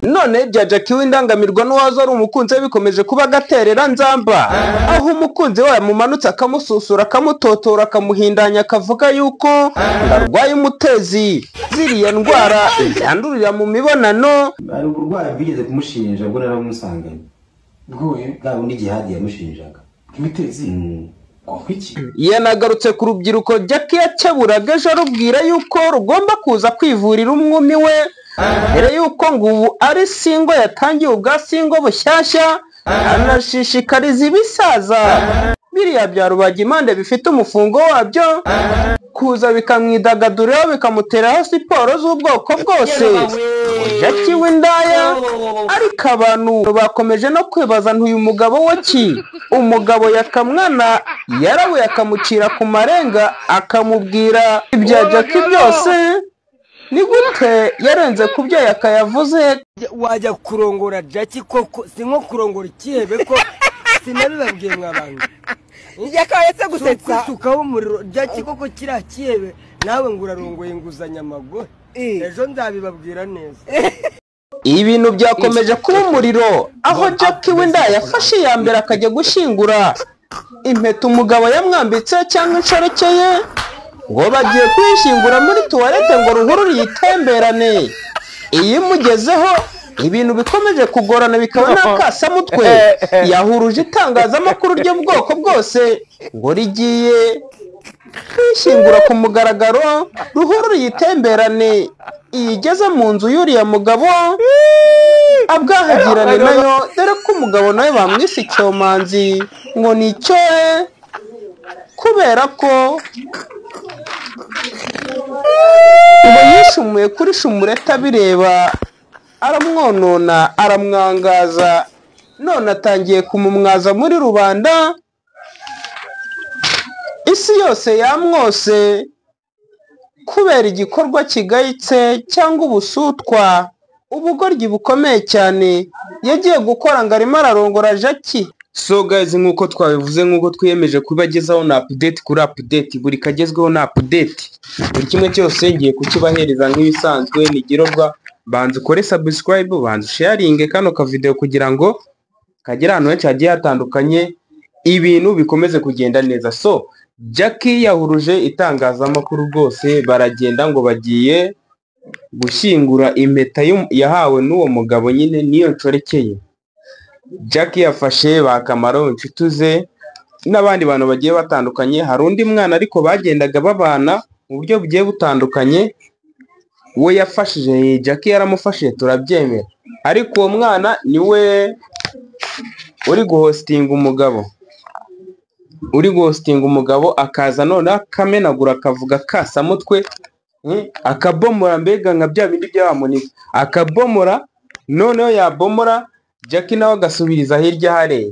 none bya Jackie w'indangamirwa n'uwazo ari umukunzi we bikomeje kuba gaterera nzamba, aho umukunzi we yamumanutse akamususura akamutotora akamuhindanya akavuga yuko arwaye umutezi, ziriya ndwara yandurira mu mibonano. Ari uburwayi bwigeze kumushinja bwo naramusanganye bwoye bwa bundi Jihad yamushinjaga imitezi. Yanagarutse ku rubyiruko Jackie yakeburaga ejo arubwira yuko rugomba kuza kwivurira umwumi we mbere yuko ngo ubu ari singo yatangiye ubwa singo bushyashya, anashishikariza ibisaza biriya bya Rubagimpande bifite umufungo wabyo kuza bikamwidagaduriraho bikamuteraho siporo z'ubwoko bwose. Jackie w'indaya ariko abantu bakomeje no kwibaza ntuyu mugabo we ki, umugabo yakamwana yarawe akamucira ku marenga akamubwira ibya Jackie byose, ni gute yarenze ku byo yakayavuze. Wajya kurongora Jackie koko si nko kurongora ikihebe ko sinabibabwiye mw'abantu yakayetse gusetsa tukaho umuriro Jackie koko kiriya kihebe nawe ngo urarongoye inguzanya amagore ejo nzabibabwira neza. Ibintu byakomeje kuba umuriro aho Jackie w'inda yafashe iya mbere akajya gushyingura impeta umugabo yamwambitse cyangwa inshoreke ye ngo bagiye kwishyingura muri tuwarete ngo ruhurure yitemberane. Iyi mugezeho ibintu bikomeje kugorana bikaba n'akasamutwe, yahuruje itangazamakuru ry'ubwoko bwose ngo rigiye kwishyingura ku mugaragaro ruhurure yitemberane. Igeze mu nzu y'uriya mugabo abwahagirane nayo, dore ko umugabo nawe bamwise icyomanzi ngo ni icyoe, kubera ko ngo yishumuye kuri Shumureta bireba aramwonona aramwangaza, none atangiye kumumwaza muri rubanda, isi yose yamwose kubera igikorwa kigayitse cyangwa ubusutwa, ubugoryi bukomeye cyane yagiye gukora ngo arimo ararongora Jackie. So guys, nkuko twabivuze nkuko twiyemeje kubagezaho na update kuri update, buri kagezweho na update, buri kimwe cyose ngiye kukibahereza nk'ibisanzwe. Nigirorwa banze ukore subscribe, banze sharing kano ka video kugira ngo kagera ahantu henshi hagiye hatandukanye, ibintu bikomeze kugenda neza. So Jackie yahuruje itangazamakuru rwose, baragenda ngo bagiye gushyingura impeta yahawe n'uwo mugabo nyine niyo ncorekeye. Jackie yafashe bakamaro inshuti ze n'abandi bantu bagiye batandukanye, hari undi mwana ariko bagendaga babana mu buryo bugiye butandukanye, we yafashije Jackie yaramufashije turabyemera, ariko uwo mwana niwe uri guhostinga umugabo, akaza none akamenagura akavuga kasamutwe, akabomora mbega nka bya bindi by'abamuniga, akabomora noneho yabomora Jackie nawe agasubiriza hirya hariya.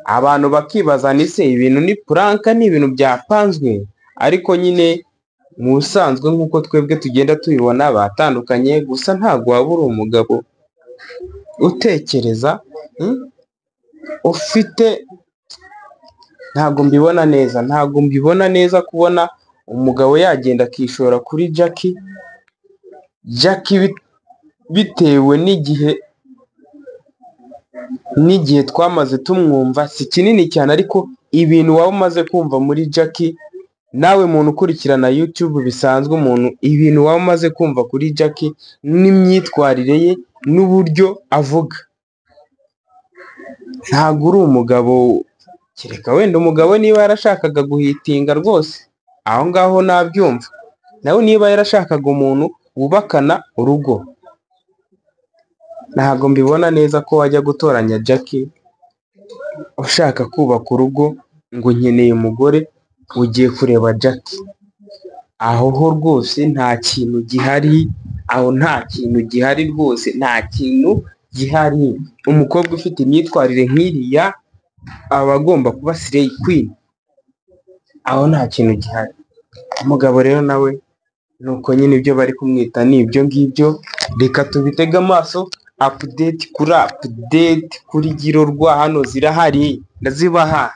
Abantu bakibaza ni se ibintu ni pranka, ni ibintu byapanzwe, ariko nyine mu busanzwe nk'uko twebwe tugenda tubibona batandukanye, gusa ntabwo waba uri umugabo utekereza ufite, ntabwo mbibona neza kubona umugabo yagenda akishora kuri Jackie bitewe n'igihe twamaze tumwumva si kinini cyane, ariko ibintu waba umaze kumva muri Jackie, nawe muntu ukurikirana YouTube bisanzwe, umuntu ibintu waba umaze kumva kuri Jackie n'imyitwarire ye n'uburyo avuga, ntabwo uri umugabo. Kereka wenda umugabo niba yarashakaga guhitinga rwose, aho ngaho nabyumva, nawe niba yarashakaga umuntu wubakana urugo, ntabwo mbibona neza ko wajya gutoranya Jackie ushaka kubaka urugo ngo nkeneye umugore ugiye kureba Jackie. Aho ho rwose nta kintu gihari, aho nta kintu gihari rwose, nta kintu gihari. Umukobwa ufite imyitwarire nk'iriya aba agomba kuba slay queen, aho nta kintu gihari. Umugabo rero nawe nuko nyine ibyo bari kumwita ni ibyo ngibyo, reka tubitege amaso. Update kuri Girorwa hano zirahari, ndazibaha.